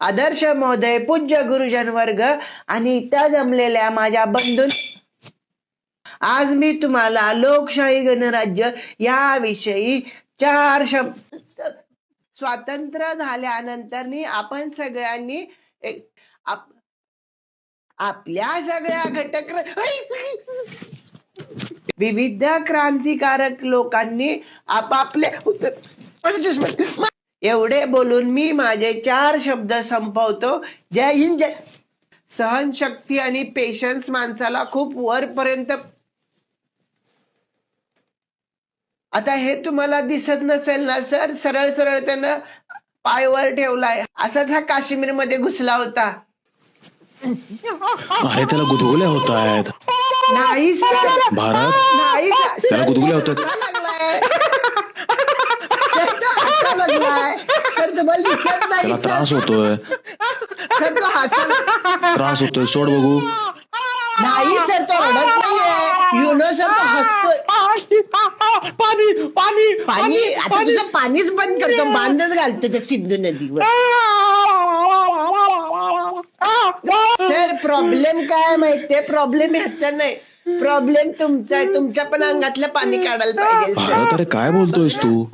आदर्श महोदय, पूज्य गुरुजन वर्ग आणि त्या जमलेल्या माझ्या बंधू, आज मी तुम्हाला लोकशाही गणराज्य याविषयी 4 शब्द. स्वातंत्र्य झाल्यानंतर आपण सगळ्यांनी आपल्या सगळ्या घटक विविध क्रांतिकारक लोकांनी आपापले एवढे बोलून मी माझे 4 शब्द संपवतो. जय हिंद. सहनशक्ती आणि पेशन्स माणसाला खूप वरपर्यंत. आता हे तुम्हाला दिसत नसेल ना सर, सरळ सरळ त्यानं पायवर ठेवलाय. असाच हा काश्मीर मध्ये घुसला होता. अरे त्याला गुदगुल्या होत आहेत. नाही सर, भारत नाही सर. त्याला गुदगुल्या होत आहेत. लागलाय सर, तुम्हाला दिसत नाही त्याला त्रास होतोय. सर, तो हसायला त्रास होतोय, सोड बघू. नाही सर, तो रडत नाहीये. युनो सर, तो हसतोय. पाणी पाणी पाणी आता तुझं पाणीच बंद करतो, बांधच घालतो त्या सिंधू नदीवर. सर, प्रॉब्लेम काय माहितीये? प्रॉब्लेम ह्याचा नाही, प्रॉब्लेम तुमचा आहे. तुमच्या पण अंगातलं पाणी काढायला पाहिजे. भारत, अरे काय बोलतोयस तू?